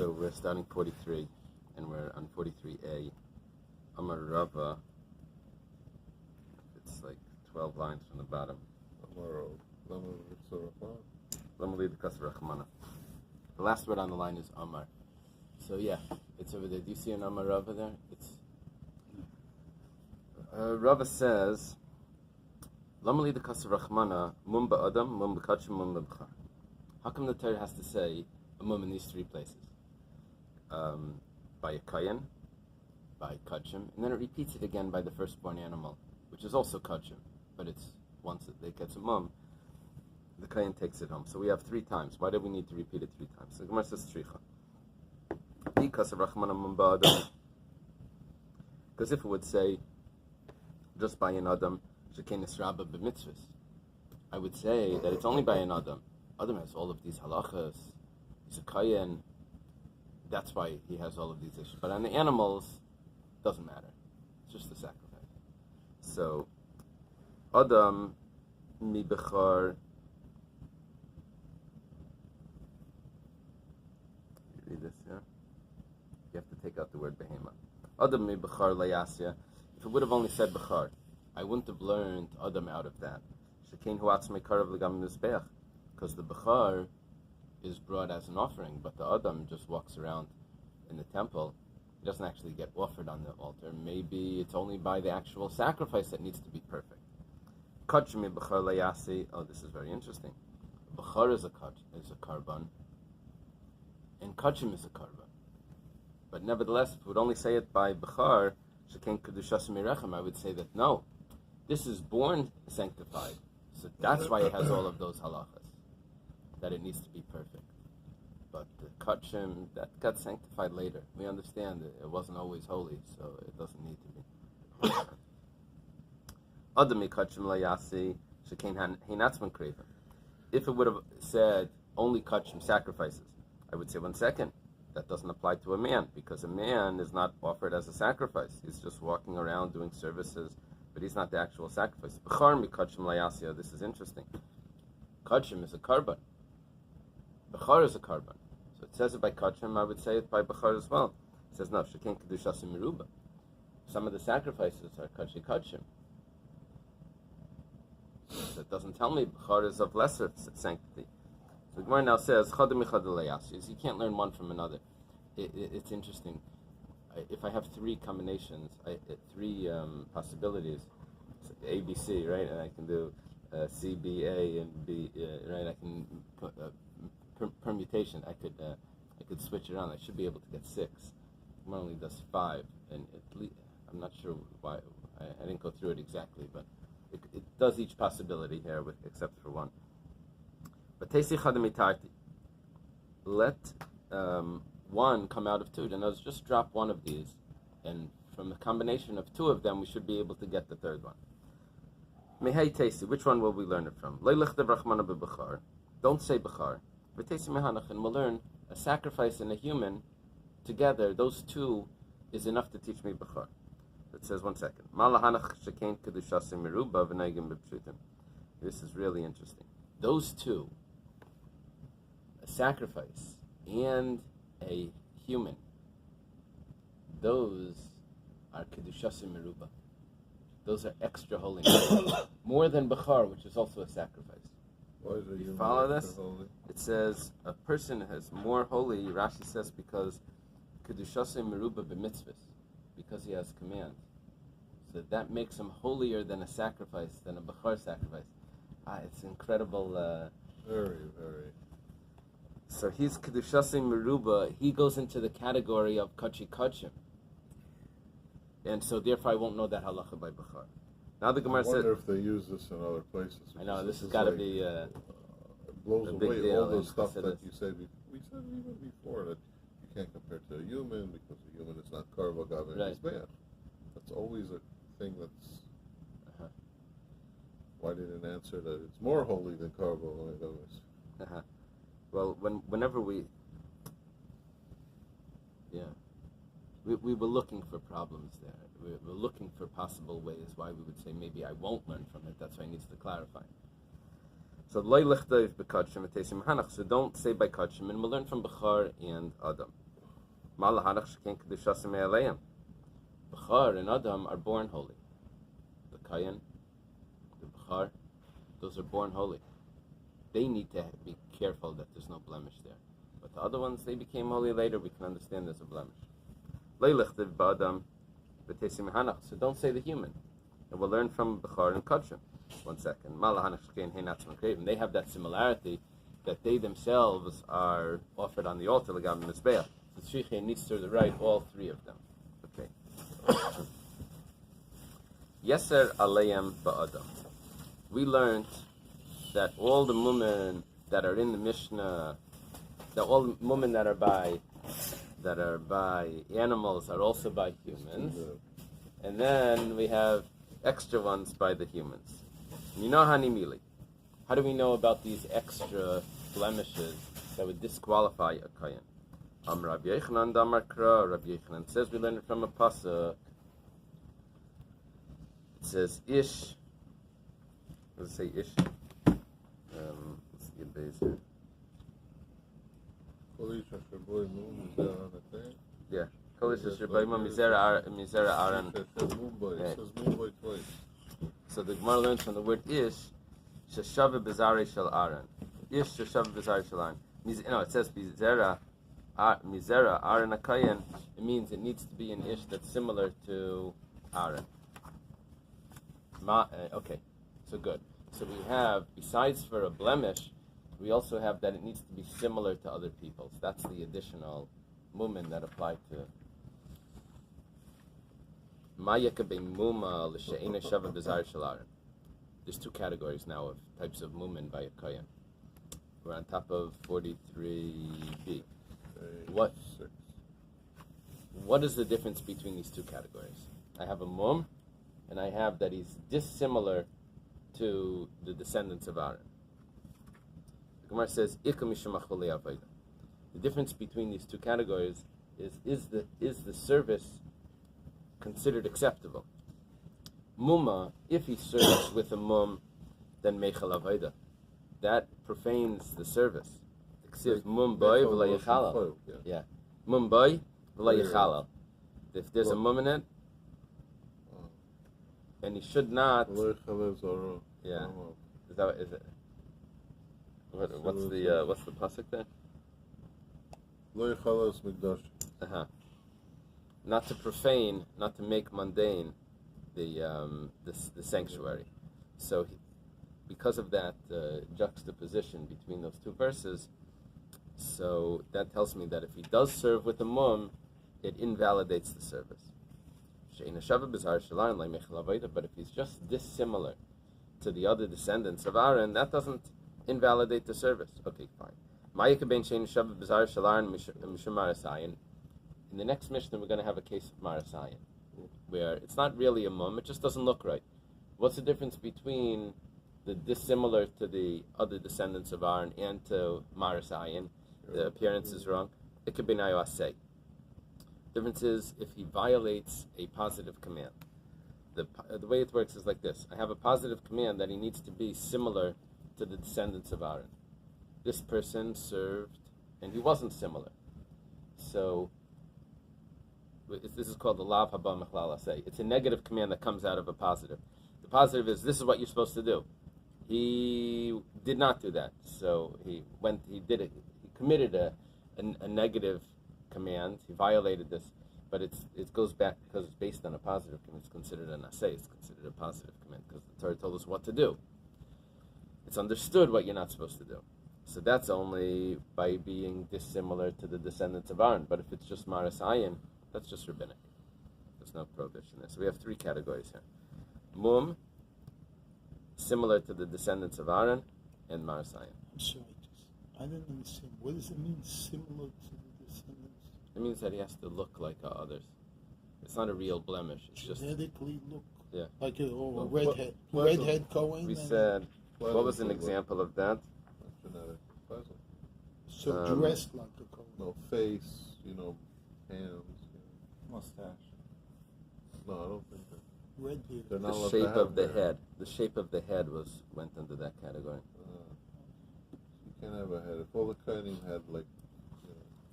So we're starting 43, and we're on 43a. Amar Rava. It's like 12 lines from the bottom. The last word on the line is Amar. So yeah, it's over there. Do you see an Amar Rava there? It's Rava says, Lamali the Kasar Rachmana, Mum Adam, Mum Kachim, Mum B'char. How come the Torah has to say a mum in these three places? By a kayan, by kachim, and then it repeats it again by the firstborn animal, which is also kachim, but it's once it gets a mum, the kayan takes it home. So we have 3 times. Why do we need to repeat it 3 times? So Gemara says stricha. Because if it would say just by an adam, shekein nisraba b'mitzvahs, I would say that it's only by an adam. Adam has all of these halachas. He's a kayan. That's why he has all of these issues. But on the animals, doesn't matter. It's just a sacrifice. So, Adam mi bechar. You read this, yeah? You have to take out the word behema. Adam mi bechar layasya. If it would have only said bechar, I wouldn't have learned Adam out of that. Shekein huatz mekarav legam mizbeach. Because the bechar is brought as an offering, but the Adam just walks around in the temple. He doesn't actually get offered on the altar. Maybe it's only by the actual sacrifice that needs to be perfect. Kachmi b'char layasi. Oh, this is very interesting. B'char is a karban, and kachim is a karban. But nevertheless, if we would only say it by b'char, shekein kedushas mirechem, I would say that no, this is born sanctified. So that's why it has all of those halachas, that it needs to be perfect. But the kachim, that got sanctified later. We understand it wasn't always holy, so it doesn't need to be. Adami kachim layasi shekein hinatzman kreven. If it would have said only kachim sacrifices, I would say 1 second. That doesn't apply to a man, because a man is not offered as a sacrifice. He's just walking around doing services, but he's not the actual sacrifice. B'char mi kachim layasi. This is interesting. Kachim is a karban. Bechar is a karban. So it says it by kachim, I would say it by bechar as well. It says, no, shekein kedushas miruba. Some of the sacrifices are kachim. So it doesn't tell me bechar is of lesser sanctity. So the Gemara now says, chadam michad layasi. You can't learn one from another. It's interesting. If I have 3 combinations, 3 possibilities, A, B, C, right? And I can do C, B, A, and B, right? I can put permutation. I could switch it around. I should be able to get 6. It only does 5, and I'm not sure why. I didn't go through it exactly, but it does each possibility here, except for 1. But teisi chadamitarti. Let 1 come out of 2. In other words, just drop 1 of these, and from a combination of 2 of them, we should be able to get the 3rd one. Mehei teisi. Which one will we learn it from? Leilechtav rachmana b'bechar. Don't say bechar. And we'll learn a sacrifice and a human together. Those 2 is enough to teach me bechar. It says 1 second. This is really interesting. Those 2, a sacrifice and a human, those are kedushasim meruba. Those are extra holy, more than bechar, which is also a sacrifice. Why is it you follow this? It says a person is more holy, Rashi says, because kedushasei meruba b'mitzvahs, because he has command. So that makes him holier than a sacrifice, than a bechar sacrifice. It's incredible. Very, very. So he's kedushasei meruba. He goes into the category of kachim, and so therefore I won't know that halacha by bechar. Now the Gemara said, I wonder if they use this in other places. I know, this has got to be it blows a away big deal all the stuff that Chassidus. you said. We said even before that you can't compare to a human because a human is not karva gav and Right. mizbeach. That's always a thing that's... Why didn't answer that it's more holy than karva? Well, whenever we were looking for problems there. We were looking for possible ways why we would say maybe I won't learn from it. That's why he needs to clarify. So don't say by kachim, and we'll learn from Bechar and Adam. Bechor and Adam are born holy. The Kayan, the Bechor, those are born holy. They need to be careful that there's no blemish there. But the other ones, they became holy later. We can understand there's a blemish. So don't say the human. And we'll learn from Bechor and Kodshim. 1 second. They have that similarity that they themselves are offered on the altar. The Shriche needs to write all three of them. Okay. Yeser Aleim Ba'adam. We learned that all the mumen that are in the Mishnah, that all the mumen that are by animals are also by humans, and then we have extra ones by the humans. Hanimili. How do we know about these extra blemishes that would disqualify a kohen? Rabbi Yochanan Damar Kra. Rabbi Yochanan says we learn it from a pasuk. It says Ish. Let's say Ish. Let's get Bais here. Yeah. So the Gemara learns from the word Ish, Sheshava Bezari Shel Aaron. Ish Sheshava Bezari Shel Aaron. No, it says Mizera Aaron Akayan. It means it needs to be an Ish that's similar to Aaron. Okay, so good. So we have, besides for a blemish, we also have that it needs to be similar to other people's. That's the additional mumen that apply to. There's two categories now of types of mumen by a kohen. We're on top of 43b. What is the difference between these two categories? I have a mum, and I have that he's dissimilar to the descendants of Aaron. The Gemara says, the difference between these two categories is the service considered acceptable? Muma, if he serves with a mum, then meichel avoda. That profanes the service. Except mumbai v'la yechalal. Yeah, mumbai v'la yechalal. If there's a mum in it, and he should not. Yeah. Is it? What's the pasuk there? Lo yechalas mikdash. Not to profane, not to make mundane the sanctuary. So, because of that juxtaposition between those two verses, so that tells me that if he does serve with a mum, it invalidates the service. But if he's just dissimilar to the other descendants of Aaron, that doesn't invalidate the service. Okay, fine. In the next Mishnah, we're going to have a case of Marasayan, where it's not really a mum, it just doesn't look right. What's the difference between the dissimilar to the other descendants of Aaron and to Marasayan? The appearance is wrong. It could be Nayasei. The difference is if he violates a positive command. The way it works is like this. I have a positive command that he needs to be similar to the descendants of Aaron. This person served, and he wasn't similar. So, this is called the Lav Haba Mechlal Aseh. It's a negative command that comes out of a positive. The positive is, this is what you're supposed to do. He did not do that. So, he committed a negative command. He violated this. But it goes back because it's based on a positive command. It's considered an aseh. It's considered a positive command because the Torah told us what to do. It's understood what you're not supposed to do. So that's only by being dissimilar to the descendants of Aaron. But if it's just Marasayan, that's just rabbinic. There's no prohibition there. So we have three categories here. Mum, similar to the descendants of Aaron, and Marasayan. I'm sorry, I don't understand. What does it mean, similar to the descendants? It means that he has to look like others. It's not a real blemish. It's just genetically look. Yeah. Like a redhead. Redhead Cohen. We said. What was an example of that? Genetic. Pleasant. So dressed like a Cohen. No face. Hands. Mustache. No, I don't think that. Red hair. The shape of the head. The shape of the head went under that category. You can't have a head. If all the Kohanim had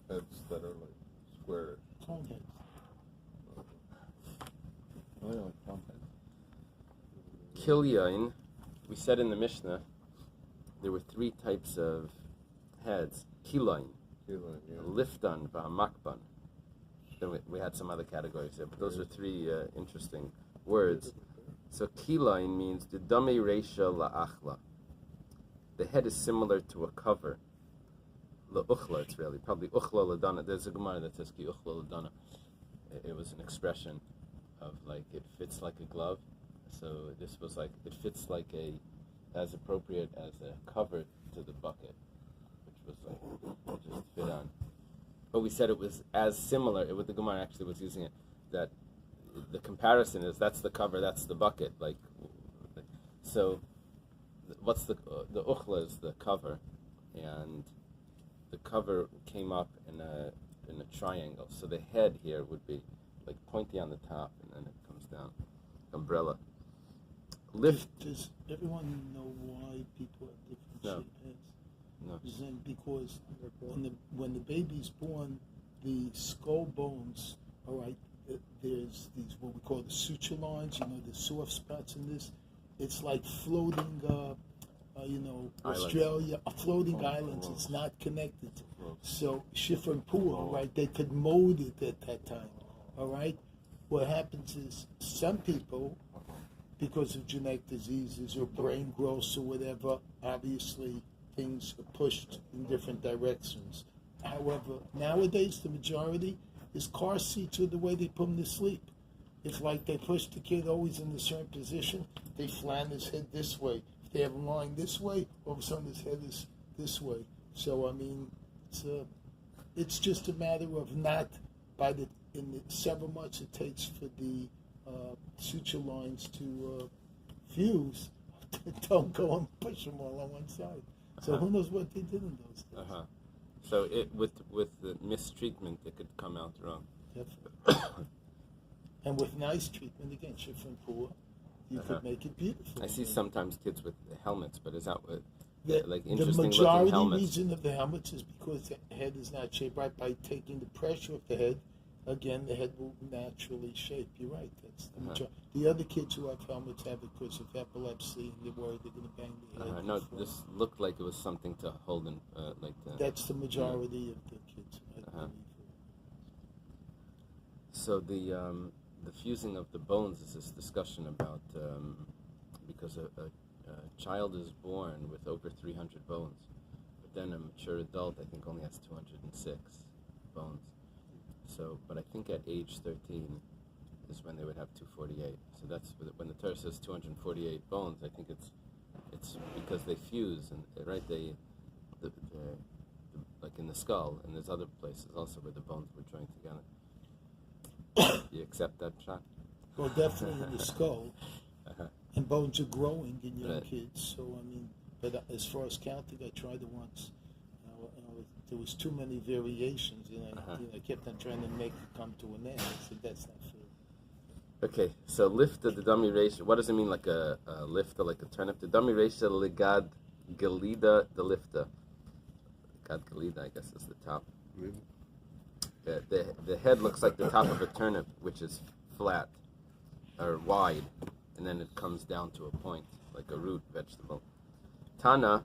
heads that are squarish. cone heads? Oh, yeah, like palm head. Kilyain, we said in the Mishnah, there were three types of heads. Kilain, Liftan, V'hamakban. Then we had some other categories there, but those are three interesting words. So Kilain means the Dame Reisha La'achla. The head is similar to a cover. La'uchla, it's really, probably Uchla Ladana. There's a Gemara that says Ki Uchla Ladana. It was an expression of like, it fits like a glove. So this was like, it fits like as appropriate as a cover to the bucket, which was like, it just fit on. But we said it was as similar, the Gemara actually was using it, that the comparison is that's the cover, that's the bucket. Like, so what's the uchla is the cover, and the cover came up in a triangle. So the head here would be like pointy on the top, and then it comes down, umbrella. Lift. Does everyone know why people have different shaped heads? No. Then because when the baby's born, the skull bones, all right, there's these what we call the suture lines, the soft spots in this. It's like floating, Australia, floating islands. It's not connected. So Shifra and Pua, right, they could mold it at that time, all right? What happens is some people, because of genetic diseases or brain growth or whatever, obviously things are pushed in different directions. However, nowadays the majority is car seats or the way they put them to sleep. It's like they push the kid always in a certain position. They flatten his head this way. If they have him lying this way, all of a sudden his head is this way. So I mean, it's just a matter of not in the several months it takes for the suture lines to fuse. Don't go and push them all on one side. So who knows what they did in those days? So it with the mistreatment, it could come out wrong. Definitely. And with nice treatment, again, Shifra and Pua, you could make it beautiful. I see sometimes kids with helmets, but is that what, The interesting majority looking helmets? reason of the helmets is because the head is not shaped right. By taking the pressure of the head, again, the head will naturally shape. You're right. That's the majority. The other kids who have helmets have it because of epilepsy, and they're worried they're going to bang their head. No, this looked like it was something to hold in, That's the majority of the kids, I believe. So the fusing of the bones is this discussion about because a child is born with over 300 bones, but then a mature adult I think only has 206 bones. So, but I think at age 13 is when they would have 248. So that's when the Torah says 248 bones. I think it's because they fuse, and right they like in the skull, and there's other places also where the bones were joined together. You accept that, shot? Well, definitely in the skull, and bones are growing in young kids. So I mean, but as far as counting, I tried it once. There was too many variations, I kept on trying to make it come to an end. I said that's not fair. Okay, so lift the dummy ratio. What does it mean, like a lifter, like a turnip? The dummy ratio ligad galida the lifter. Gad galida, I guess, is the top. The head looks like the top of a turnip, which is flat or wide, and then it comes down to a point, like a root vegetable. Tana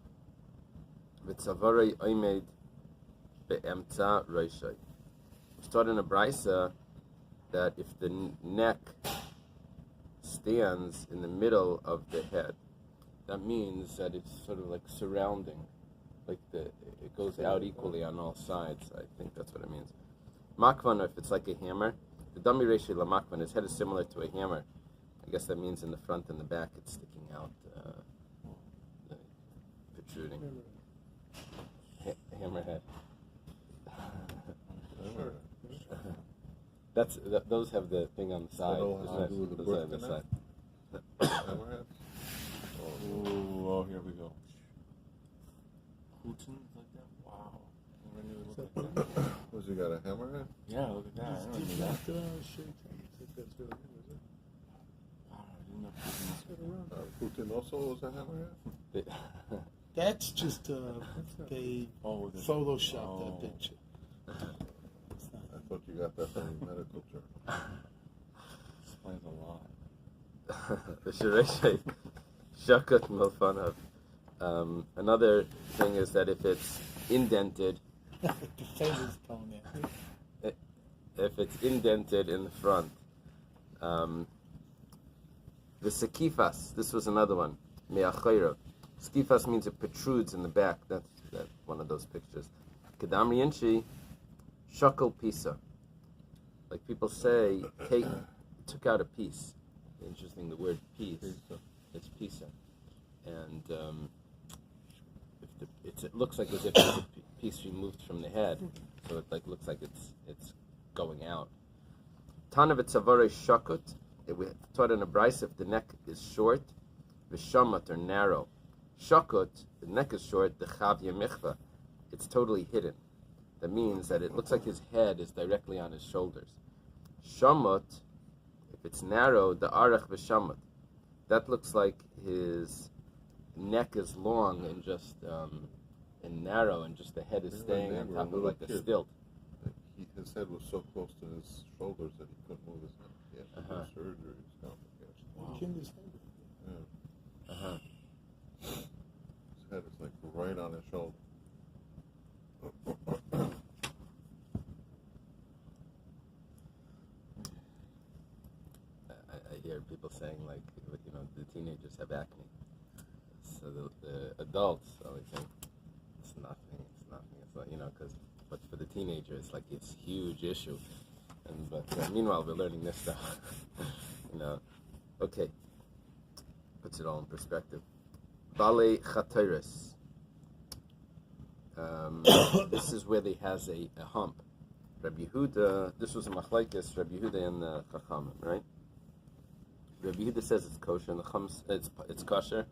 v'tzavarei oimed be'emtza roishai. It's taught in a brisa that if the neck stands in the middle of the head, that means that it's sort of like surrounding, like it goes out equally on all sides. I think that's what it means. Makvan, if it's like a hammer, the dummy ratio la makvan, his head is similar to a hammer. I guess that means in the front and the back it's sticking out, protruding. Hammerhead. Those have the thing on the side. Those have the side. Hammerhead? Oh, here we go. Putin like that? Wow. Never knew it looked like that. Was he got a hammerhead? Yeah, look at that. I never knew that. That's really good. Wow, I didn't know Putin was Putin also was a hammerhead? That's just they photoshopped that picture. I thought you got that from the medical journal. Explains a lot. Shakut milfanav. Another thing is that if it's indented, The famous toenail. if it's indented in the front, the sekifas. This was another one. Me'achayrav. Sekifas means it protrudes in the back. That's one of those pictures. Kedamri inchi, shakal pisa. Like people say, took out a piece. Interesting, the word piece. It's pisa. And it looks like as if it's a piece removed from the head. So it looks like it's going out. Tanav tzavare shakut. We taught in a Bais if the neck is short, vishamat or narrow. Shakut, the neck is short, the chavya michva, it's totally hidden. That means that it looks like his head is directly on his shoulders. Shamut, if it's narrow, the arach vishamat, that looks like his neck is long and just and narrow, and just the head is staying on top of like a stilt. His head was so close to his shoulders that he couldn't move his head. He had to do surgery. It's complicated. Wow. Yeah. His head is like right on his shoulder. I hear people saying like, the teenagers have acne. So the adults always think it's nothing. It's like, but for the teenager, it's like it's a huge issue. But meanwhile, we're learning this stuff. Okay, puts it all in perspective. Bale Chatiris. This is where they has a hump. Rabbi Yehuda, this was a machlekes, Rabbi Yehuda and the Chachamim, right? Rabbi Yehuda says it's kosher, and the Chum it's kosher.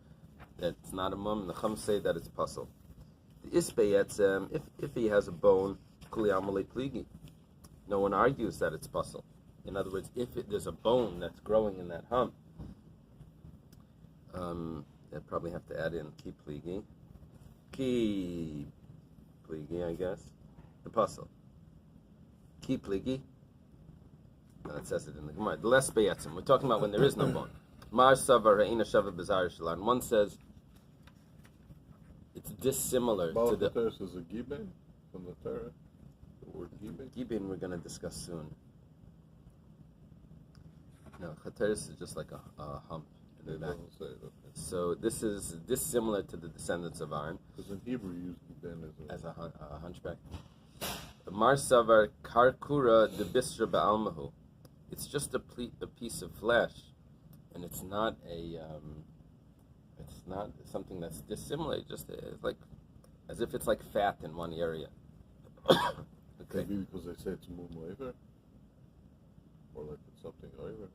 That it's not a mum, and the Chum say that it's puzzle. The Isbei if he has a bone, Kuli Amalei Pligi. No one argues that it's puzzle. In other words, if there's a bone that's growing in that hump, they'd probably have to add in ki pligi, I guess, the puzzle. Ki pligi. No, it says it in the Gemara. The less beyatzim. We're talking about when there is no bone. Mar savar re'ina shava b'zar shalan. One says it's dissimilar to the. Chataris is a giben from the Torah. The word giben. Gibeon we're going to discuss soon. No, Chataris is just like a hump in the It back. doesn't say it, okay. So this is dissimilar to the descendants of Aaron Because in Hebrew you use giben as a hunchback. Mar savar karkura de bisra ba'almahu. It's just a piece of flesh, and it's not it's not something that's dissimilar. It's like as if it's like fat in one area. Okay. Maybe because they say it's mum lever, or like it's something over,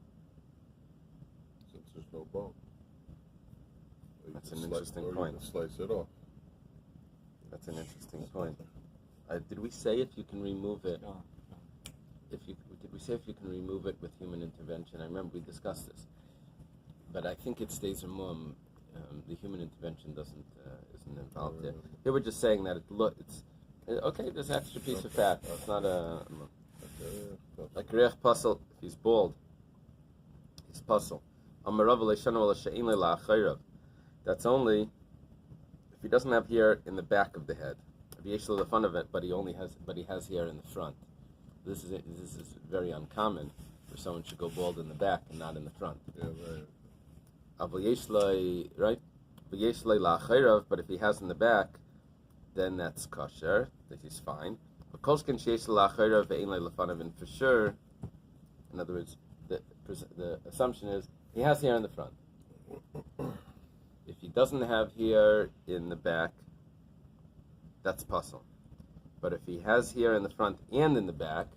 since there's no bone. Or you That's can an slice- interesting or point. You can slice it off. That's an interesting point. Did we say if you can remove it? No. Did we say if you can remove it with human intervention? I remember we discussed this, but I think it stays a mum. The human intervention isn't involved there. Here we're just saying that it's okay. There's an extra piece of fat. It's not a like reich puzzle. If he's bald, he's puzzle. That's only if he doesn't have hair in the back of the head. The fun of it, but he has hair in the front. This is very uncommon for someone to go bald in the back and not in the front. Yeah, right. Right? But if he has in the back, then that's kosher. That he's fine. But for sure, in other words, the assumption is he has hair in the front. If he doesn't have hair in the back, that's puzzle. But if he has hair in the front and in the back,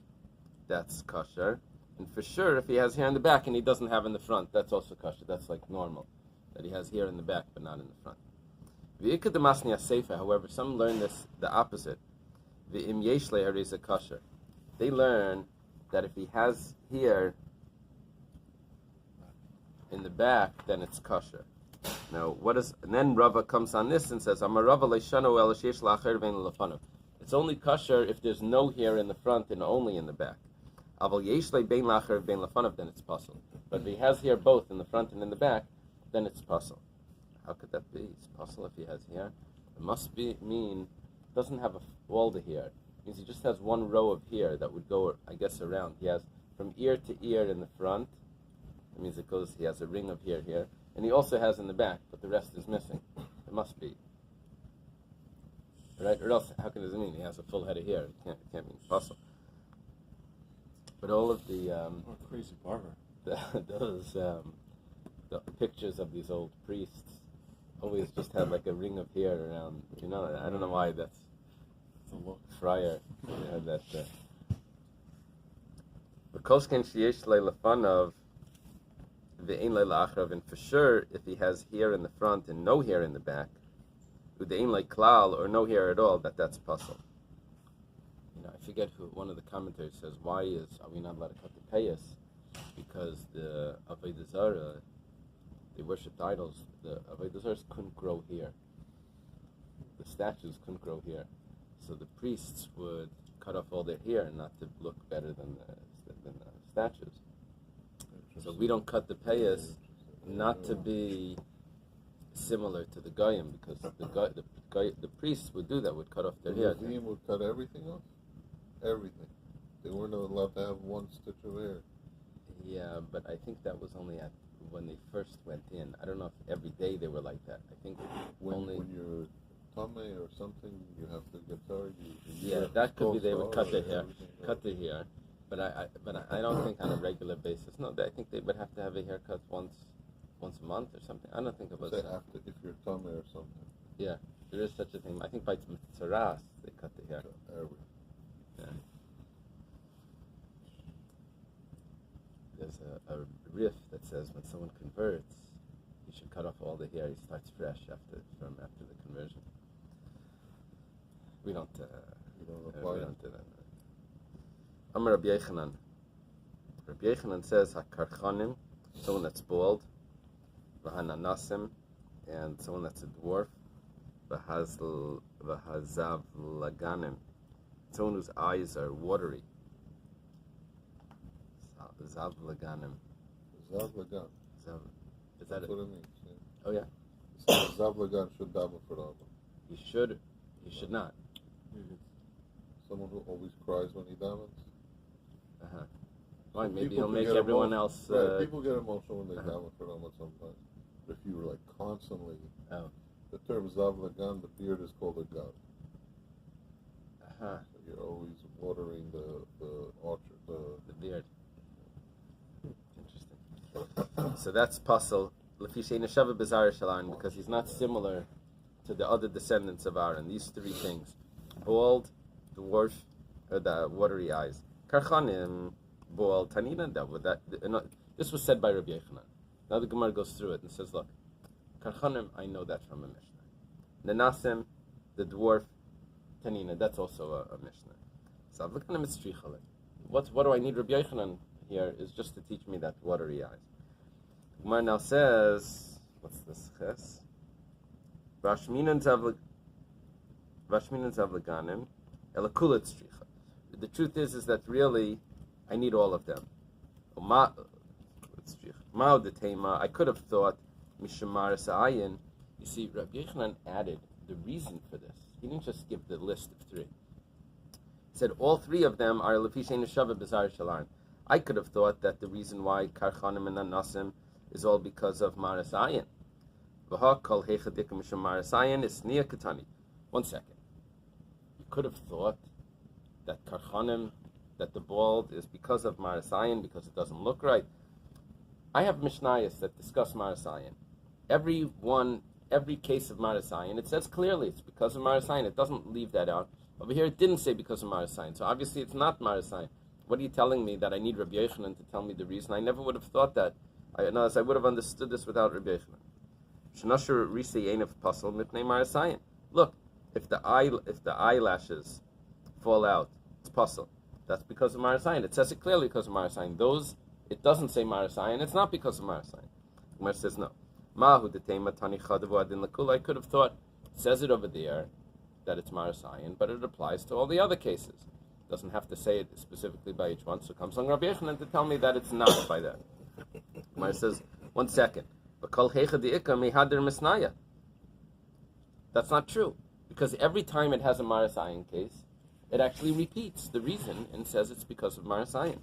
that's kosher. And for sure, if he has hair in the back and he doesn't have in the front, that's also kosher. That's like normal, that he has hair in the back but not in the front. However, some learn this the opposite. Kosher. They learn that if he has hair in the back, then it's kosher. Now, and then Rava comes on this and says, it's only kosher if there's no hair in the front and only in the back. Aval yesh le bein lacher bein lefanav, then it's possible. But if he has here both in the front and in the back, then it's possible. How could that be? It's possible if he has here. It must mean doesn't have a wall to here. It means he just has one row of here that would go, I guess, around. He has from ear to ear in the front. That means it goes. He has a ring of here, and he also has in the back, but the rest is missing. It must be. Right? Or else, how can it mean he has a full head of hair? It can't mean possible. But all of the What a crazy barber. the pictures of these old priests always just had like a ring of hair around. You know, I don't know why that's The look. Friar. Yeah, that. V'kolshken sheyesh leilafanav ve'ein leilachrav, and for sure, if he has hair in the front and no hair in the back, u'de'ein leiklal, or no hair at all, that's possible. You know, I forget who one of the commentators says. Are we not allowed to cut the payas? Because the Avodah Zarah, they worshipped idols. The Avodah Zarahs couldn't grow hair. The statues couldn't grow hair, so the priests would cut off all their hair not to look better than the statues. So we don't cut the payas not to be similar to the goyim, because the priests would do that, would cut off their hair. The Levim would cut everything off? Everything. They weren't allowed to have one stitch of hair. Yeah, but I think that was only when they first went in. I don't know if every day they were like that. I think When you're tummy or something, you have to get sorry. Yeah, that could be they would cut their hair. But I don't think on a regular basis. No, I think they would have to have a haircut once a month or something. I don't think it was. Say after, if you're tummy or something. Yeah, there is such a thing. I think by Tzaras they cut the hair. Yeah. There's a riff that says when someone converts, he should cut off all the hair. He starts fresh after the conversion. We don't do that. Amar Rabbi Yochanan. Rabbi Yochanan says hakarchanim, someone that's bald, v'hananasim, and someone that's a dwarf, v'hazav laganim, someone whose eyes are watery. Zav laganim. Zav lagan. Is that That's it? what it means. Yeah. Oh yeah. So Zav lagan should daven for Allah. He should not. Someone who always cries when he davens. Fine, maybe People he'll make get everyone else. Right, people get emotional when they daven for Allah sometimes. But if you were like constantly, the term Zav lagan, the beard is called a gad. So you're always watering the orchard, the beard. Interesting. So that's puzzle. Because he's not similar to the other descendants of Aaron. These three things: bald, dwarf, or the watery eyes. Karchanim, bald, tanina. This was said by Rabbi Yochanan. Now the Gemara goes through it and says, "Look, karchanim, I know that from a Mishnah. Nenasim, the dwarf, tanina. That's also a Mishnah. So I'm looking at mitzrichale. What do I need Rabbi Yochanan here? Is just to teach me that watery eyes." Gemara now says, what's this? Ches? Vashminan zavlaganim elakulat stricha. The truth is that really, I need all of them. Ma'od detema. I could have thought mishamar sa'ayin. You see, Rabbi Yochanan added the reason for this. He didn't just give the list of three. He said all three of them are lefishay neshava b'zar shalan. I could have thought that the reason why karchanim and anasim is all because of Maras Ayin. V'ha'kol heichadik mishum Maras Ayin is sniya katani. 1 second. You could have thought that karchanim, that the bald is because of Maras Ayin, because it doesn't look right. I have Mishnayos that discuss Maras Ayin. Every case of Maras Ayin, it says clearly it's because of Maras Ayin. It doesn't leave that out. Over here it didn't say because of Maras Ayin. So obviously it's not Maras Ayin. What are you telling me, that I need Rabbi Yochanan to tell me the reason? I never would have thought that. I would have understood this without Rabbi Yochanan. Look, if the eyelashes fall out, it's puzzle. That's because of Marasayan. It says it clearly because of Marasayan. Those, it doesn't say Marasayan. It's not because of Marasayan. Gemara says no. I could have thought, it says it over there that it's Marasayan, but it applies to all the other cases. Doesn't have to say it specifically by each one. So comes along Rabbi Yochanan to tell me that it's not by that. Gemara says, 1 second. That's not true. Because every time it has a Maras Ayin case, it actually repeats the reason and says it's because of Maras Ayin.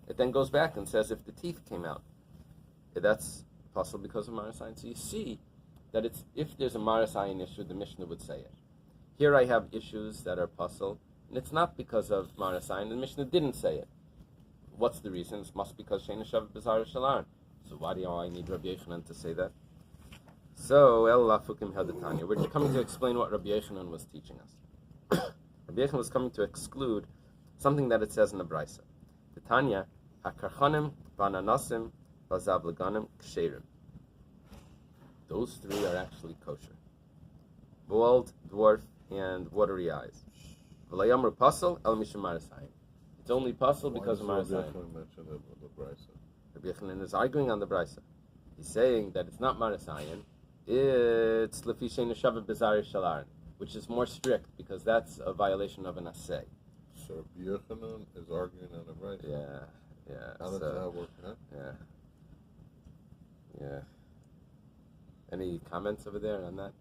It then goes back and says if the teeth came out, that's possible because of Maras Ayin. So you see that it's if there's a Maras Ayin issue, the Mishnah would say it. Here I have issues that are puzzle, and it's not because of Maras Ayin. The Mishnah didn't say it. What's the reason? It must be because Sheina Shav Bizarre Shalar. So why do I need Rabbi Yochanan to say that? So El Lafukim Hadatanya. We're coming to explain what Rabbi Yochanan was teaching us. Rabbi Yochanan was coming to exclude something that it says in the Braisa. The Tanya Hakarchanim Bananasim Bazav Laganim Ksherim. Those three are actually kosher. Bald, dwarf, and watery eyes. V'layamru pasal el mishum marasayin. It's only pasal because of marasayin. Rabbi Yochanan is arguing on the Braisa. He's saying that it's not marasayin. It's lefi sheina shavet bezari shalar, which is more strict because that's a violation of an assay. So Rabbi Yochanan is arguing on the Braisa. Yeah. How does that work? Huh? Yeah. Any comments over there on that?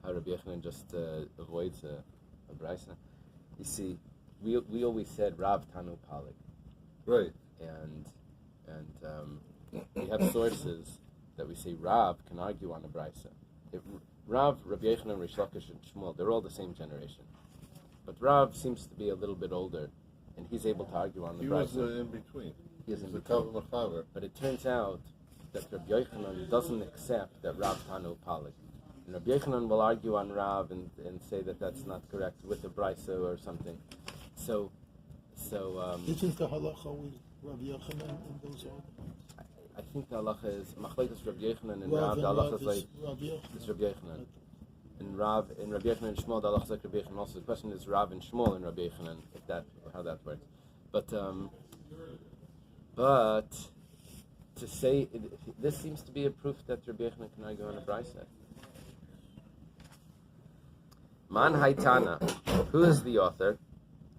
How Rabbi Yochanan just avoids a Braisa? You see, we always said Rav Tanu Palik. Right. And we have sources that we say Rav can argue on a Braisa. Rav, Rabbi Yochanan, Rish Lakish, and Shmuel, they're all the same generation. But Rav seems to be a little bit older, and he's able to argue on the Braisa. He was in between. He's in the between. Kav But it turns out that Rabbi Yochanan doesn't accept that Rav Tanu Palik. And Rabbi Yochanan will argue on Rav and say that that's not correct with the Braisa or something. So Isn't the halacha with Rabbi Yochanan in those orders? I think the halacha is Machlekes Rabbi Yochanan and Rav. The halacha is like it's Rabbi Yochanan. And Rabbi Yochanan and Shmuel, the halacha is like Rabbi Yochanan. Also, the question is Rav and Shmuel and Rabbi Yochanan, how that works. But to say this seems to be a proof that Rabbi Yochanan can argue on a Braisa. Man Haitana, who is the author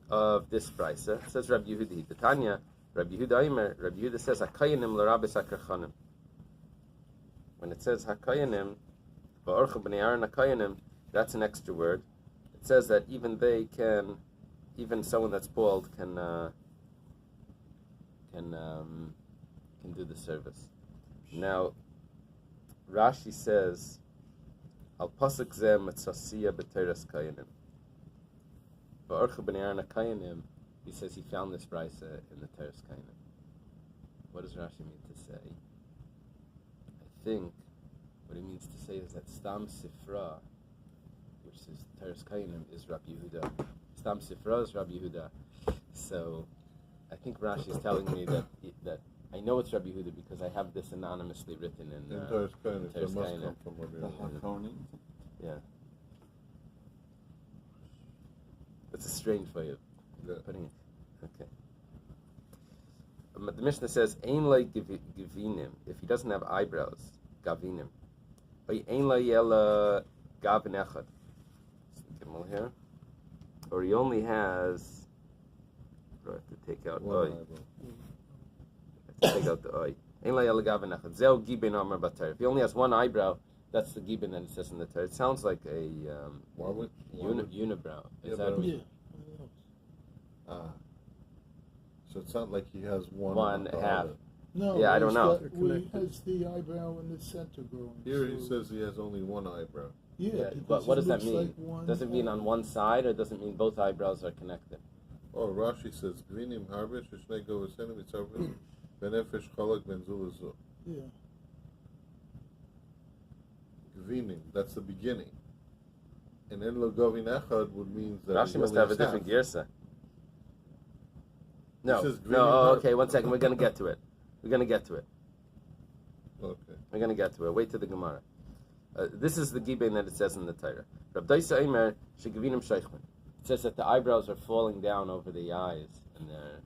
of this Braisa? It says Rabbi Yehudi. The Tanya, Rabbi Yehuda Aimer, Rabbi Yehuda says Hakayanim l'Rabbis Hakarchanim. When it says Hakayanim, Ba'orcha b'nei Aaron Hakayanim, that's an extra word. It says that even someone that's bald can do the service. Now, Rashi says, Al pasuk zeh mitzasiya b'teres kayanim. Ba'orcha b'nei Aaron Kayanim, he says he found this Braisa in the teres kayanim. What does Rashi mean to say? I think what he means to say is that Stam Sifra, which is teres kayanim, is Rabbi Yehuda. Stam Sifra is Rabbi Yehuda. So I think Rashi is telling me that I know it's Rabbi Yehuda because I have this anonymously written in Teres Kayanim. Teres It must Kayanim. come from Rabbi Yehuda. Yeah. It's a strange way of putting it. Okay. The Mishnah says, Ein lai givinim, if he doesn't have eyebrows, gavinim. Ein lai yela gavin echad. Gimel here. Or he only has, I have to take out oi. Take out the oi. Ein lai yela gavin echad. Zeo gibin amar batar. If he only has one eyebrow, that's the gibin that it says in the Torah. It sounds like a unibrow. Is that? Yeah. So it's not like he has one half. No, Yeah, I don't know. He has the eyebrow in the center growing. Here he says he has only one eyebrow. Yeah, but what does that looks mean? like one Does it mean on one side, or does it mean both eyebrows are connected? Oh, Rashi says, Gvinim harbish, Shnei go v'senim itzarvis, benefesh cholak ben zulazu. Yeah. Gvinim, that's the beginning. And then Logovin Echad would mean that Rashi must have a different girsa. No, says green no, and okay, 1 second, we're going to get to it. Okay. We're going to get to it. Wait to the Gemara. This is the gibbein that it says in the Torah. Rabbi Eimer shegavinim sheichman. It says that the eyebrows are falling down over the eyes, and they're...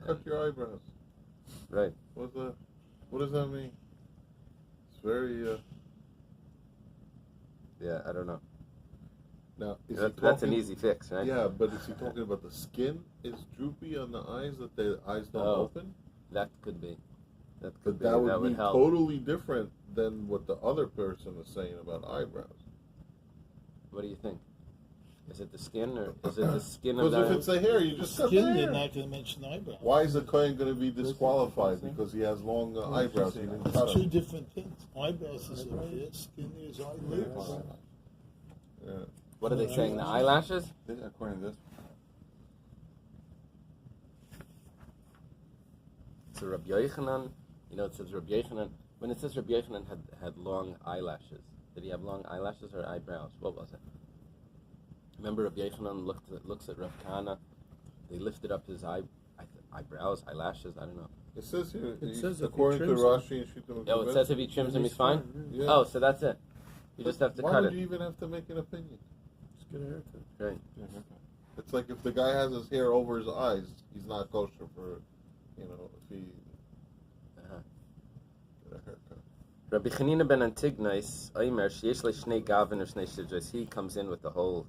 Cut your eyebrows. Right. What does that mean? It's very... Yeah, I don't know. Now, is That's an easy fix, right? Yeah, but is he talking about the skin is droopy on the eyes, that the eyes don't open? That could be. But that would be help. totally different than what the other person is saying about eyebrows. What do you think? Is it the skin, or is it the skin of Because if the... it's the hair, you just cut the Skin, they're hair. not going to mention eyebrows. Why is the Kohen going to be disqualified because he has long eyebrows? He didn't cut It's two them. different things. Eyebrows is over here, skin is eyelids. Yeah. What are they saying, the eyelashes? According to this. So Rabbi Yochanan, it says Rabbi Yochanan, when it says Rabbi Yochanan had long eyelashes, did he have long eyelashes or eyebrows? What was it? Remember Rabbi Yochanan looks at Rav Kahana, they lifted up his eyebrows, eyelashes, I don't know. It says here, It says if he according to trims Rashi and Shita Oh, it says if he trims them, he's fine? Yeah. Oh, so that's it. You just have to Why cut would it. you even have to make an opinion? Just get a haircut. Right. Get a haircut. It's like if the guy has his hair over his eyes, he's not kosher for, if he get a haircut. Rabbi Chanina ben Antignais, Omer, sheyesh le shnei gavin or shnei shidres. He comes in with the whole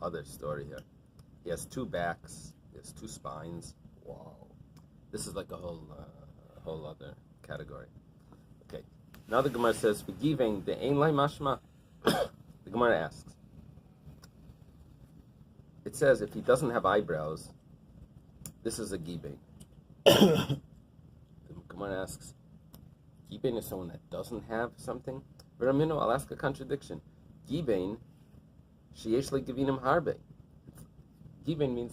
other story here. He has two backs, he has two spines. Wow. This is like a whole other category. Okay. Now the Gemara says, "Forgiving the Eily mashma." The Gemara asks. It says if he doesn't have eyebrows, this is a gibbein. The Gemara asks, gibbein is someone that doesn't have something? Ramino, I'll ask a contradiction. Gibbein, sheyesh le gavinim harbe. Gibbein means